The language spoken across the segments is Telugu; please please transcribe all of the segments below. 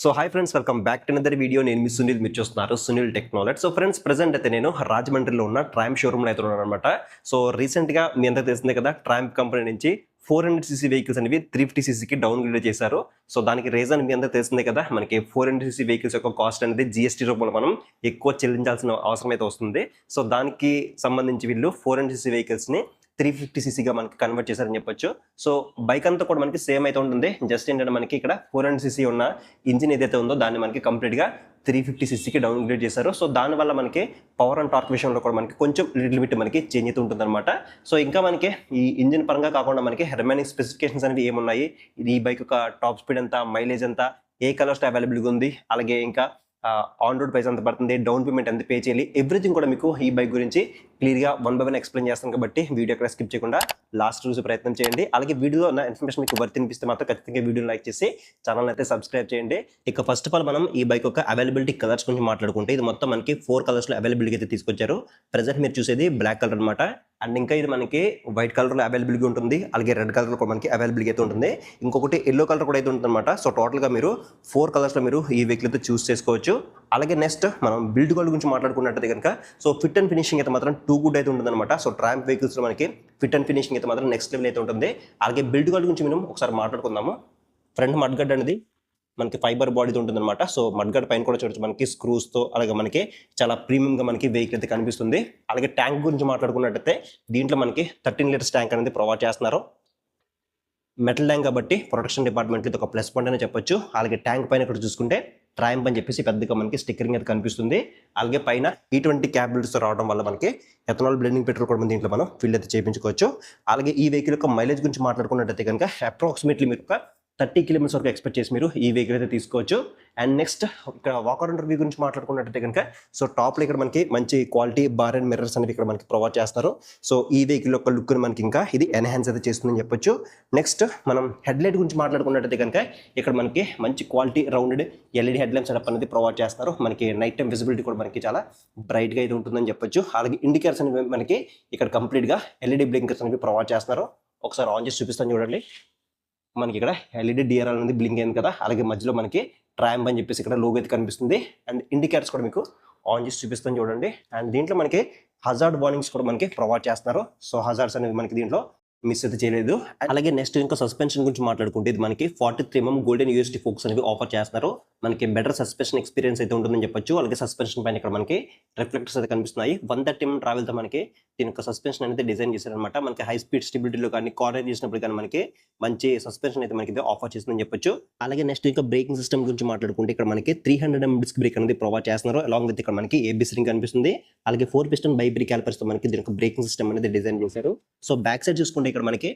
So hi friends, welcome back to another video. నేను మీ సునీల్, మీరు చూస్తున్నారు Sunil technology. So friends, present అయితే నేను రాజమండ్రిలో ఉన్న ట్రాంప్ షోరూమ్లో అయితే ఉన్నాను అనమాట. సో రీసెంట్గా మీ అందరికీ తెలిసిందే కదా, ట్రాంప్ కంపెనీ నుంచి 400cc వెహికల్స్ అనేవి 350cc డౌన్గ్రేడ్ చేశారు. సో దానికి రీజన్ మీ అందరికీ తెలిసిందే కదా, మనకి 400cc వెహికల్స్ యొక్క కాస్ట్ అనేది GST రూపంలో మనం ఎక్కువ చెల్లించాల్సిన అవసరం అయితే వస్తుంది. సో దానికి సంబంధించి వీళ్ళు 400cc వెహికల్స్ని 350cc మనకి కన్వర్ట్ చేశారని చెప్పొచ్చు. సో బైక్ అంతా కూడా మనకి సేమ్ అయితే ఉంటుంది. జస్ట్ ఏంటంటే మనకి ఇక్కడ 400cc ఉన్న ఇంజిన్ ఏదైతే ఉందో దాన్ని మనకి కంప్లీట్గా 350cc డౌన్గ్రేడ్ చేశారు. సో దానివల్ల మనకి పవర్ అండ్ టార్క్ విషయంలో కూడా మనకి కొంచెం లిటిల్ బిట్ మనకి చేంజ్ అయితే ఉంటుంది అనమాట. సో ఇంకా మనకి ఈ ఇంజిన్ పరంగా కాకుండా మనకి రిమైనింగ్ స్పెసిఫికేషన్స్ అనేవి ఏమున్నాయి, ఈ బైక్ యొక్క టాప్ స్పీడ్ ఎంత, మైలేజ్ ఎంత, ఏ కలర్స్ అవైలబుల్గా ఉంది, అలాగే ఇంకా ఆన్ రోడ్ ప్రైస్ ఎంత పడుతుంది, డౌన్ పేమెంట్ ఎంత పే చేయాలి, ఎవ్రీథింగ్ కూడా మీకు ఈ బైక్ గురించి క్లియర్గా 1 by 1 ఎక్స్ప్లెయిన్ చేస్తాను. కాబట్టి వీడియో ఎక్కడ స్కిప్ చేయకుండా లాస్ట్ చూసే ప్రయత్నం చేయండి. అలాగే వీడియోలో ఉన్న ఇన్ఫర్మేషన్ మీకు వర్త్ అనిపిస్తే మాత్రం ఖచ్చితంగా వీడియోని లైక్ చేసి ఛానల్ అయితే సబ్స్క్రైబ్ చేయండి. ఇక ఫస్ట్ ఆఫ్ ఆల్ మనం ఈ బైక్ యొక్క అవైలబిలిటీ కలర్స్ గురించి మాట్లాడుకుంటే, ఇది మొత్తం మనకి 4 కలర్స్లో అవైలబిలిటీ అయితే తీసుకొచ్చారు. ప్రెసెంట్ మీరు చూసేది బ్లాక్ కలర్ అనమాట. అండ్ ఇంకా ఇది మనకి వైట్ కలర్లో అవైలబిలిటీ ఉంటుంది, అలాగే రెడ్ కలర్లో కూడా మనకి అవైలబిలిటీ అయితే ఉంటుంది. ఇంకొకటి ఎల్లో కలర్ కూడా అయితే ఉంటుంది అనమాట. సో టోటల్గా మీరు 4 కలర్స్లో మీరు ఈ వెహికల్ అయితే చూస్ చేసుకోవచ్చు. అలాగే నెక్స్ట్ మనం బిల్డ్ క్వాలిటీ గురించి మాట్లాడుకున్నట్టయితే కనుక, సో ఫిట్ అండ్ ఫినిషింగ్ అయితే మాత్రం టూ గుడ్ అయితే ఉంటుంది అనమాట. సో ట్రాంప్ వెహికల్స్లో మనకి ఫిట్ అండ్ ఫినిషింగ్ అయితే మాత్రం నెక్స్ట్ లెవెల్ అయితే ఉంటుంది. అలాగే బిల్డ్ క్వాలిటీ గురించి మనం ఒకసారి మాట్లాడుకుందాము. ఫ్రంట్ మడ్గడ్ అనేది మనకి ఫైబర్ బాడీ ఉంటుంది అనమాట. సో మడ్గడ్ పైన కూడా చూడొచ్చు మనకి స్క్రూస్తో, అలాగే మనకి చాలా ప్రీమియంగా మనకి వెహికల్ అయితే కనిపిస్తుంది. అలాగే ట్యాంక్ గురించి మాట్లాడుకున్నట్టయితే దీంట్లో మనకి 13 లీటర్స్ ట్యాంక్ అనేది ప్రొవైడ్ చేస్తున్నారు. మెటల్ ట్యాంక్ కాబట్టి ప్రొటెక్షన్ డిపార్ట్మెంట్ ఇది ఒక ప్లస్ పాయింట్ అని చెప్పొచ్చు. అలాగే ట్యాంక్ పైన ఇక్కడ చూసుకుంటే ట్రాంప్ అని చెప్పేసి పెద్దగా మనకి స్టిక్కరింగ్ అయితే కనిపిస్తుంది. అలాగే పైన E20 క్యాబిలిటీస్ రావడం వల్ల మనకి ఎథనాల్ బ్లెండింగ్ పెట్రోల్ కూడా దీంట్లో మనం ఫిల్ అయితే చేయించుకోవచ్చు. అలాగే ఈ వెహికల్ యొక్క మైలేజ్ గురించి మాట్లాడుకున్నట్టయితే కనుక అప్రాక్సిమేట్లీ మీరు 30 కిలోమీటర్స్ వరకు ఎక్స్పెక్ట్ చేసి మీరు ఈ వెహికల్ అయితే తీసుకోవచ్చు. అండ్ నెక్స్ట్ ఇక్కడ వాకర్ అండ్ రివ్యూ గురించి మాట్లాడుకున్నట్టయితే కనుక, సో టాప్లో ఇక్కడ మనకి మంచి క్వాలిటీ బార్ అండ్ మిర్రర్స్ అనేవి ఇక్కడ మనకి ప్రొవైడ్ చేస్తారు. సో ఈ వెహికల్ యొక్క లుక్ని మనకి ఇంకా ఇది ఎన్హాన్స్ అయితే చేస్తుందని చెప్పొచ్చు. నెక్స్ట్ మనం హెడ్ లైట్ గురించి మాట్లాడుకున్నట్టయితే కనుక, ఇక్కడ మనకి మంచి quality rounded LED head lamp setup అనేది ప్రొవైడ్ చేస్తారు. మనకి నైట్ టైం విజిబిలిటీ కూడా మనకి చాలా బ్రైట్గా అయితే ఉంటుందని చెప్పొచ్చు. అలాగే ఇండికేటర్స్ అనేవి మనకి ఇక్కడ కంప్లీట్గా LED బ్లింకర్స్ అనేవి ప్రొవైడ్ చేస్తున్నారు. ఒకసారి ఆన్ చేసి చూపిస్తాను చూడండి. మనకి ఇక్కడ LED DRL అనేది బ్లింక్ అయింది కదా, అలాగే మధ్యలో మనకి ట్రాంప్ అని చెప్పేసి ఇక్కడ లోగో అయితే కనిపిస్తుంది. అండ్ ఇండికేటర్స్ కూడా మీకు ఆన్ చేసి చూపిస్తాను చూడండి. అండ్ దీంట్లో మనకి హజార్డ్ వార్నింగ్స్ కూడా మనకి ప్రొవైడ్ చేస్తున్నారు. సో హజార్డ్స్ అనేవి మనకి దీంట్లో మిస్ అయితే చేయలేదు. అలాగే నెక్స్ట్ ఇంకా సస్పెన్షన్ గురించి మాట్లాడుకుంటే, ఇది మనకి 43mm గోల్డెన్ USD ఫోక్స్ అనేవి ఆఫర్ చేస్తున్నారు. మనకి బెటర్ సస్పెన్షన్ ఎక్స్పీరియన్స్ అయితే ఉంటుందని చెప్పొచ్చు. అలాగే సస్పెన్షన్ పైన ఇక్కడ మనకి రిఫ్లెక్టర్స్ అయితే కనిపిస్తున్నాయి. 130mm ట్రావెల్తో మనకి దీని యొక్క సస్పెన్షన్ అనేది డిజైన్ చేశారనమాట. మనకి హై స్పీడ్ స్టెబిలిటీలో కానీ కార్నర్ చేసినప్పుడు కానీ మనకి మంచి సస్పెన్షన్ అయితే మనకి ఆఫర్ చేస్తుందని చెప్పొచ్చు. అలాగే నెక్స్ట్ ఇంకా బ్రేకింగ్ సిస్టమ్ గురించి మాట్లాడుకుంటే, ఇక్కడ మనకి 300mm డిస్క్ బ్రేక్ అనేది ప్రొవైడ్ చేస్తున్నారు. అలాంగ్ విత్ ఇక్కడ మనకి ABS రింగ్ కనిపిస్తుంది. అలాగే 4 piston బై బ్రేక్ క్యాలిపర్స్ తో మనకి దీని యొక్క బ్రేకింగ్ సిస్టమ్ అనేది డిజైన్ చేశారు. సో బ్యాక్ సైడ్ చూసుకుంటే ఇక్కడ మనకి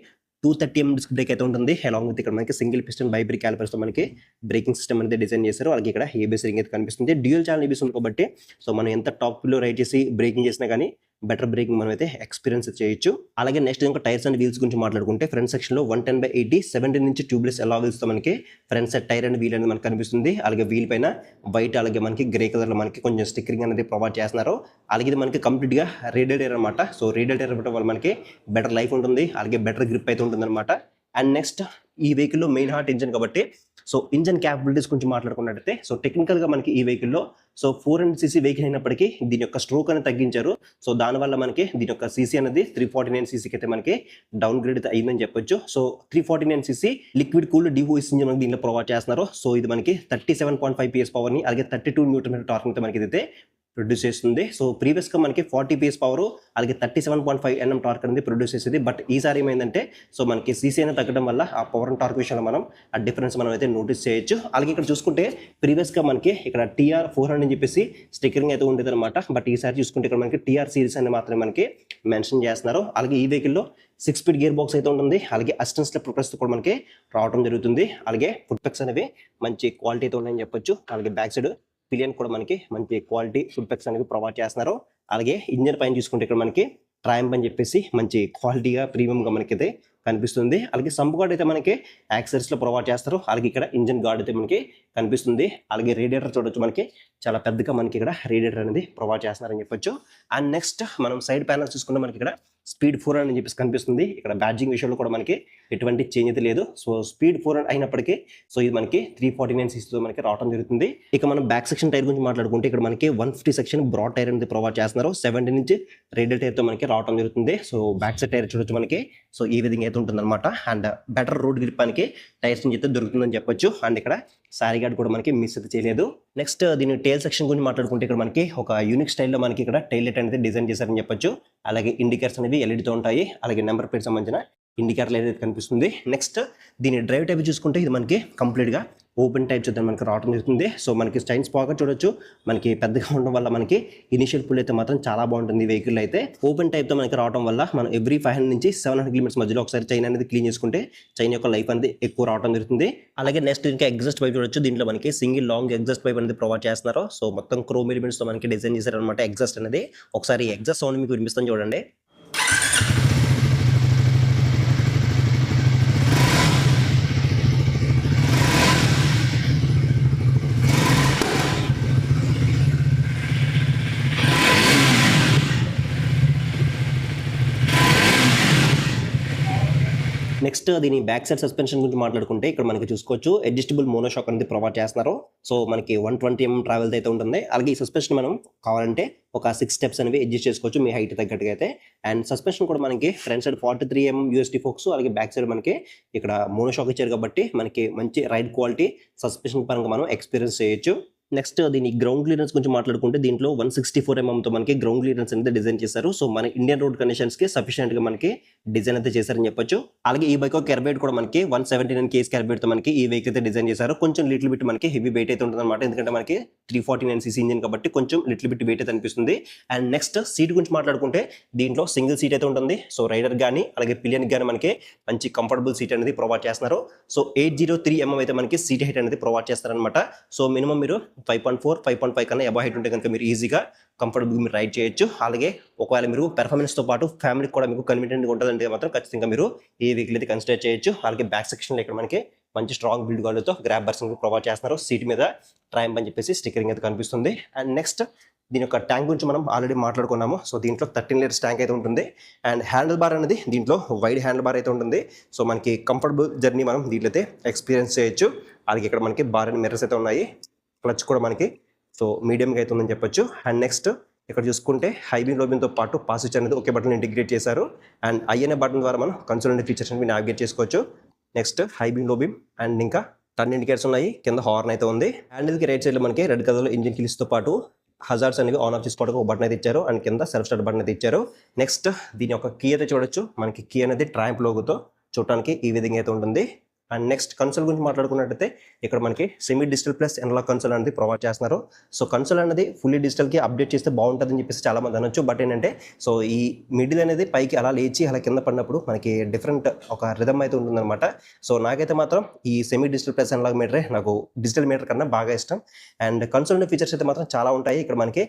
230mm డిస్క్ బ్రేక్ అయితే ఉంటుంది. అలాంగ్ విత్ ఇక్కడ మనకి single piston by break callipers తో మనకి బ్రేకింగ్ సిస్టమ్ అనేది డిజైన్ చేశారు. అలాగే ఇక్కడ ABS రింగ్ అయితే కనిపిస్తుంది. డ్యూయల్ ఛానల్ ABS ఉంది కాబట్టి, సో మనం ఎంత టాప్ లో రైడ్ చేసి బ్రేకింగ్ చేసినా కానీ బెటర్ బ్రేకింగ్ మనం అయితే ఎక్స్పీరియన్స్ చేయొచ్చు. అలాగే నెక్స్ట్ ఇంకా టైర్స్ అండ్ వీల్స్ గురించి మాట్లాడుకుంటే, ఫ్రంట్ సెక్షన్ లో 110/80 17 ఇంచ్ ట్యూబ్లెస్ అలా వీల్స్ తో మనకి front side tyre and wheel అనేది మనకి కనిపిస్తుంది. అలాగే వీల్ పైన వైట్ అలాగే మనకి గ్రే కలర్ లో మనకి కొంచెం స్టిక్కరింగ్ అనేది ప్రొవైడ్ చేస్తున్నారు. అలాగే ఇది మనకి కంప్లీట్ గా రేడియల్ టైర్ అనమాట. సో రేడియల్ టైర్ ఇవ్వడం వల్ల మనకి బెటర్ లైఫ్ ఉంటుంది, అలాగే బెటర్ గ్రిప్ అయితే ఉంటుంది అనమాట. అండ్ నెక్స్ట్ ఈ వెహికల్లో మెయిన్ హార్ట్ ఇంజన్ కాబట్టి, సో ఇంజన్ క్యాపబిలిటీస్ గురించి మాట్లాడుకున్నట్టయితే, సో టెక్నికల్గా మనకి ఈ వెహికల్లో సో 400cc వెహికల్ అయినప్పటికీ దీని యొక్క స్ట్రోక్ అనేది తగ్గించారు. సో దానివల్ల మనకి దీని యొక్క సీసీ అనేది 349cc అయితే మనకి డౌన్ గ్రేడ్ అయితే అయిందని చెప్పొచ్చు. So 349cc liquid cooled DOS engine మనకి దీనిలో ప్రొవైడ్ చేస్తున్నారు. సో ఇది మనకి 37.5 PS పవర్ని, అలాగే 32 Nm టార్క్ అయితే మనకి ఇదైతే ప్రొడ్యూస్ చేస్తుంది. సో ప్రీవియస్గా మనకి 40 PS పవర్ అలాగే 37.5 Nm టార్క్ అనేది ప్రొడ్యూస్ చేసేది. బట్ ఈసారి ఏమైందంటే, సో మనకి సీసీ అనేది తగ్గడం వల్ల ఆ పవర్ అండ్ టార్క్ విషయంలో మనం ఆ డిఫరెన్స్ మనం అయితే నోటీస్ చేయొచ్చు. అలాగే ఇక్కడ చూసుకుంటే ప్రీవియస్గా మనకి ఇక్కడ TR400 అని చెప్పేసి స్టిక్కరింగ్ అయితే ఉండేది అనమాట. బట్ ఈసారి చూసుకుంటే ఇక్కడ మనకి TR సిరీస్ అని మాత్రమే మనకి మెన్షన్ చేస్తున్నారు. అలాగే ఈ వెహికల్లో 6 స్పీడ్ గేర్ బాక్స్ అయితే ఉంటుంది. అలాగే అసిస్టెంట్ స్టెప్ ప్రొటెక్షన్ కూడా మనకి రావడం జరుగుతుంది. అలాగే ఫుట్ పెక్స్ అనేవి మంచి క్వాలిటీ అయితే ఉన్నాయని చెప్పొచ్చు. అలాగే బ్యాక్ సైడ్ పిలియన్ కూడా మనకి మంచి క్వాలిటీ ఫుడ్ పెక్స్ అనేవి ప్రొవైడ్ చేస్తున్నారు. అలాగే ఇంజన్ పైన చూసుకుంటే ఇక్కడ మనకి ట్రాంప్ అని చెప్పేసి మంచి క్వాలిటీగా ప్రీమియంగా మనకైతే కనిపిస్తుంది. అలాగే సంప్ గార్డ్ అయితే మనకి యాక్సెసరీస్లో ప్రొవైడ్ చేస్తారు. అలాగే ఇక్కడ ఇంజిన్ గార్డ్ అయితే మనకి కనిపిస్తుంది. అలాగే రేడియేటర్ చూడొచ్చు, మనకి చాలా పెద్దగా మనకి ఇక్కడ రేడియేటర్ అనేది ప్రొవైడ్ చేస్తున్నారని చెప్పొచ్చు. అండ్ నెక్స్ట్ మనం సైడ్ ప్యానల్ చూసుకుంటే మనకి ఇక్కడ స్పీడ్ 4 అని చెప్పేసి కనిపిస్తుంది. ఇక్కడ బ్యాడ్జింగ్ విషయంలో కూడా మనకి ఎటువంటి చేంజ్ అయితే లేదు. సో స్పీడ్ 4 అయినప్పటికీ సో ఇది మనకి 349 cc మనకి రావడం జరుగుతుంది. ఇక మనం బ్యాక్ సెక్షన్ టైర్ గురించి మాట్లాడుకుంటే ఇక్కడ మనకి 150 సెక్షన్ బ్రాడ్ టైర్ అనేది ప్రొవైడ్ చేస్తున్నారు. 70 నుంచి రేడియల్ టైర్ తో మనకి రావడం జరుగుతుంది. సో బ్యాక్ సైడ్ టైర్ చూడొచ్చు మనకి సో ఈ విధంగా అయితే ఉంటుంది అనమాట. అండ్ బెటర్ రోడ్ గ్రిప్ మనకి టైర్స్ నుంచి అయితే దొరుకుతుందని చెప్పొచ్చు. అండ్ ఇక్కడ సారీ గార్డ్ కూడా మనకి మిస్ అయితే చేయలేదు. నెక్స్ట్ దీని టైల్ సెక్షన్ గురించి మాట్లాడుకుంటే ఇక్కడ మనకి ఒక యూనిక్ స్టైల్లో మనకి ఇక్కడ టైల్ లైట్ అనేది డిజైన్ చేశారని చెప్పొచ్చు. అలాగే ఇండికేటర్స్ అనేవి ఎల్ఈడితో ఉంటాయి. అలాగే నెంబర్ ప్లేట్ సంబంధించిన ఇండికేటర్ అయితే కనిపిస్తుంది. నెక్స్ట్ దీని డ్రైవ్ టైప్ చూసుకుంటే ఇది మనకి కంప్లీట్గా ఓపెన్ టైప్ చూద్దాం మనకి రావడం జరుగుతుంది. సో మనకి స్టైన్స్ పాకెట్ చూడొచ్చు, మనకి పెద్దగా ఉండడం వల్ల మనకి ఇనిషియల్ పుల్ అయితే మాత్రం చాలా బాగుంటుంది. వెహికల్ అయితే ఓపెన్ టైప్తో మనకి రావడం వల్ల మనం ఎవ్రీ 500 నుంచి 700 కిలోమీటర్స్ మధ్యలో ఒకసారి చైన్ అనేది క్లీన్ చేసుకుంటే చైన్ యొక్క లైఫ్ అనేది ఎక్కువ రావడం జరుగుతుంది. అలాగే నెక్స్ట్ ఇంకా ఎగ్జాస్ట్ పైప్ చూడొచ్చు, దీంట్లో మనకి సింగిల్ లాంగ్ ఎగ్జాస్ట్ పైప్ అనేది ప్రొవైడ్ చేస్తున్నారు. సో మొత్తం క్రోమ్ ఎలిమెంట్స్తో మనకి డిజైన్ చేశారనమాట ఎగ్జాస్ట్ అనేది. ఒకసారి ఎగ్జాస్ట్ సౌండ్ మీకు వినిపిస్తాను చూడండి. నెక్స్ట్ దీని బ్యాక్ సైడ్ సస్పెన్షన్ గురించి మాట్లాడుకుంటే ఇక్కడ మనకి చూసుకోవచ్చు అడ్జస్టబుల్ మోనోషాక్ అనేది ప్రొవైడ్ చేస్తున్నారు. సో మనకి 120 mm ట్రావెల్ అయితే ఉంటుంది. అలాగే ఈ సస్పెన్షన్ మనం కావాలంటే ఒక 6 స్టెప్స్ అనేవి అడ్జస్ట్ చేసుకోవచ్చు మీ హైట్ తగ్గట్టుగా అయితే. అండ్ సస్పెన్షన్ కూడా మనకి front side 43 mm USD forks, అలాగే బ్యాక్ సైడ్ మనకి ఇక్కడ మోనోషాక్ ఇచ్చారు కాబట్టి మనకి మంచి రైడ్ క్వాలిటీ సస్పెన్షన్ పరంగా మనం ఎక్స్పీరియన్స్ చేయొచ్చు. నెక్స్ట్ దీని గ్రౌండ్ క్లియరెన్స్ గురించి మాట్లాడుకుంటే దీంట్లో 164 mm తో మనకి గ్రౌండ్ క్లియరెన్స్ అనేది డిజైన్ చేశారు. సో మన ఇండియన్ రోడ్ కండిషన్స్ కి సఫిషియెంట్ గా మనకి డిజైన్ అయితే చేశారని చెప్పొచ్చు. అలాగే ఈ బైక్ కార్బైడ్ కూడా మనకి 179 kg కార్బైడ్ తో మనకి ఈ వెహికల్ అయితే డిజైన్ చేశారు. కొంచెం లిటిల్ బిట్ మనకి హెవీ వెయిట్ అయితే ఉంటుంది అనమాట, ఎందుకంటే మనకి 349 cc ఇంజిన్ కాబట్టి కొంచెం లిటిల్ బిట్ వెయిట్ అయితే అనిపిస్తుంది. అండ్ నెక్స్ట్ సీట్ గురించి మాట్లాడుకుంటే దీంట్లో సింగిల్ సీట్ అయితే ఉంటుంది. సో రైడర్ కానీ అలాగే పిలియన్ కానీ మనకి మంచి కంఫర్టబుల్ సీట్ అనేది ప్రొవైడ్ చేస్తున్నారు. సో 803 mm అయితే మనకి సీట్ హైట్ అనేది ప్రొవైడ్ చేస్తారనమాట. సో మినిమం మీరు 5.4, 5.5 కన్నా అబౌవ్ హైట్ ఉంటే కనుక మీరు ఈజీగా కంఫర్టబుల్గా మీరు రైడ్ చేయొచ్చు. అలాగే ఒకవేళ మీరు పెర్ఫార్మెన్స్తో పాటు ఫ్యామిలీకి కూడా మీకు కన్వీనియంట్గా ఉంటుందంటే మాత్రం ఖచ్చితంగా మీరు ఈ వెహికల్ అయితే కన్సిడర్ చేయొచ్చు. అలాగే బ్యాక్ సెక్షన్లో ఇక్కడ మనకి మంచి స్ట్రాంగ్ బిల్డ్ గార్డ్తో గ్రాబ్ బర్స్ ప్రొవైడ్ చేస్తున్నారు. సీట్ మీద ట్రైంప్ అని చెప్పేసి స్టిక్కరింగ్ అయితే కనిపిస్తుంది. అండ్ నెక్స్ట్ దీని యొక్క ట్యాంక్ గురించి మనం ఆల్రెడీ మాట్లాడుకున్నాము. సో దీంట్లో 13 లీటర్స్ ట్యాంక్ అయితే ఉంటుంది. అండ్ హ్యాండిల్ బార్ అనేది దీంట్లో వైడ్ హ్యాండిల్ బార్ అయితే ఉంటుంది. సో మనకి కంఫర్టబుల్ జర్నీ మనం దీంట్లో అయితే ఎక్స్పీరియన్స్ చేయొచ్చు. అలాగే ఇక్కడ మనకి బార్ అండ్ మిర్రర్స్ అయితే ఉన్నాయి. క్లచ్ కూడా మనకి సో మీడియంగా అయితే ఉందని చెప్పొచ్చు. అండ్ నెక్స్ట్ ఇక్కడ చూసుకుంటే హైబీమ్ లోబిన్తో పాటు పాస్ స్విచ్ అనేది ఒకే బటన్ ఇంటిగ్రేట్ చేశారు. అండ్ ఐఎన్ఏ బటన్ ద్వారా మనం కన్సోల్ ఫీచర్స్ అనేవి నావిగేట్ చేసుకోవచ్చు. నెక్స్ట్ హైబీమ్ లోబిమ్ అండ్ ఇంకా టర్న్ ఇండికేటర్స్ ఉన్నాయి. కింద హార్న్ అయితే ఉంది. హ్యాండిల్కి రైట్ సైడ్లో మనకి రెడ్ కలర్లో ఇంజిన్ కిల్స్తో పాటు హజార్డ్స్ అనేవి ఆన్ ఆఫ్ చేసుకోవడానికి ఒక బటన్ అయితే ఇచ్చారు. అండ్ కింద సెల్ఫ్ స్టార్ట్ బటన్ అయితే ఇచ్చారు. నెక్స్ట్ దీని యొక్క కీ అయితే చూడొచ్చు, మనకి కీ అనేది ట్రాంప్ లోగోతో చూడటానికి ఈ విధంగా అయితే ఉంటుంది. అండ్ నెక్స్ట్ కన్సోల్ గురించి మాట్లాడుకున్నట్టయితే ఇక్కడ మనకి semi digital plus analogue console అనేది ప్రొవైడ్ చేస్తున్నారు. సో కన్సోల్ అనేది ఫుల్లీ డిజిటల్కి అప్డేట్ చేస్తే బాగుంటుందని చెప్పేసి చాలా మంది అనొచ్చు. బట్ ఏంటంటే సో ఈ మిడిల్ అనేది పైకి అలా లేచి అలా కింద పడినప్పుడు మనకి డిఫరెంట్ ఒక రిథమ్ అయితే ఉంటుందన్నమాట. సో నాకైతే మాత్రం ఈ సెమీ డిజిటల్ ప్లస్ ఎనలాగ్ మీటరే నాకు డిజిటల్ మీటర్ కన్నా బాగా ఇష్టం. అండ్ కన్సోల్ ఫీచర్స్ అయితే మాత్రం చాలా ఉంటాయి. ఇక్కడ మనకి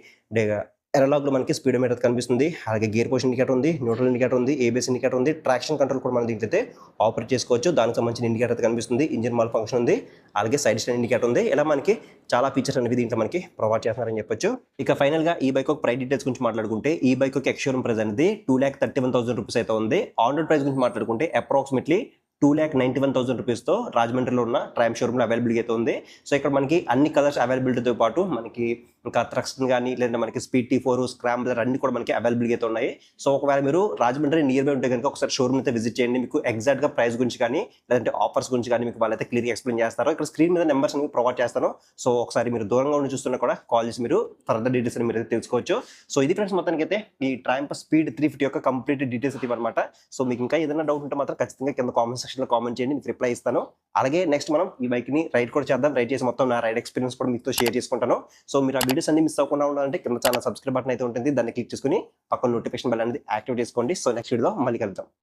ఎనలాగ్లో మనకి స్పీడోమీటర్ కనిపిస్తుంది. అలాగే గేర్ పొజిషన్ ఇండికేటర్ ఉంది, న్యూట్రల్ ఇండికేటర్ ఉంది, ఏబిఎస్ ఇండికేటర్ ఉంది, ట్రాక్షన్ కంట్రోల్ కూడా మనం దీంట్లో అయితే ఆపరేట్ చేసుకోవచ్చు. దానికి సంబంధించిన ఇండికేటర్ అయితే కనిపిస్తుంది. ఇంజిన్ మాల్ ఫంక్షన్ ఉంది, అలాగే సైడ్ స్టాండ్ ఇండికేటర్ ఉంది. ఇలా మనకి చాలా ఫీచర్స్ అనేవి దీంట్లో మనకి ప్రొవైడ్ చేస్తున్నారని చెప్పొచ్చు. ఇక ఫైనల్గా ఈ బైక్ ఒక ప్రైస్ డీటెయిల్స్ గురించి మాట్లాడుకుంటే ఈ బైక్ ఒక ఎక్స్షోరూమ్ ప్రైస్ అనేది 2,31,000 రూపీస్ అయితే ఉంది. ఆన్ రోడ్ ప్రైస్ గురించి మాట్లాడుకుంటే అప్రాక్సిమేట్లీ 2,91,000 రూపీస్తో రాజమండ్రిలో ఉన్న ట్రైమ్ షోరూమ్లో అవైలబుల్గా అయితే ఉంది. సో ఇక్కడ మనకి అన్ని కలర్స్ అవైలబిలిటీతో పాటు మనకి ఇంకా థ్రక్స్టన్ కానీ లేదంటే మనకి స్పీడ్ T4 స్క్రాంబ్లర్ అన్ని కూడా మనకి అవైలబుల్గా అయితే ఉన్నాయి. సో ఒకవేళ మీరు రాజమండ్రి నియర్ బై ఉంటే కనుక ఒకసారి షోరూమ్ అయితే విజిట్ చేయండి. మీకు ఎగ్జాక్ట్గా ప్రైస్ గురించి కానీ లేదంటే ఆఫర్స్ గురించి కానీ మీకు వాళ్ళైతే క్లియర్గా ఎక్స్ప్లెయిన్ చేస్తారు. ఇక్కడ స్క్రీన్ మీద నెంబర్స్ అనేవి ప్రొవైడ్ చేస్తాను. సో ఒకసారి మీరు దూరంగా ఉండి చూస్తున్నా కూడా కాల్ చేసి మీరు ఫర్దర్ డీటెయిల్స్ అని మీరు తెలుసుకోవచ్చు. సో ఇది ఫ్రెండ్స్ మొత్తానికి అయితే ఈ ట్రైంప్ స్పీడ్ 350 యొక్క కంప్లీట్ డీటెయిల్స్ అయితే అనమాట. సో మీకు ఇంకా ఏదైనా డౌట్ ఉంటే మాత్రం ఖచ్చితంగా కింద కామెంట్ సెక్షన్లో కామెంట్ చేయండి, మీకు రిప్లై ఇస్తాను. అలాగే నెక్స్ట్ మనం ఈ బైక్ని రైడ్ కూడా చేద్దాం. రైడ్ చేసి మొత్తం నా రైడ్ ఎక్స్పీరియన్స్ కూడా మీతో షేర్ చేసుకుంటాను. సో మీరు ఆ వీడియోస్ అన్ని మిస్ అవ్వకుండా ఉండాలంటే కింద ఛానల్ సబ్స్క్రైబ్ బటన్ అయితే ఉంటుంది, దాన్ని క్లిక్ చేసుకుని పక్కన నోటిఫికేషన్ బెల్ అనేది యాక్టివేట్ చేసుకోండి. సో నెక్స్ట్ వీడియోలో మళ్ళీ కలుద్దాం.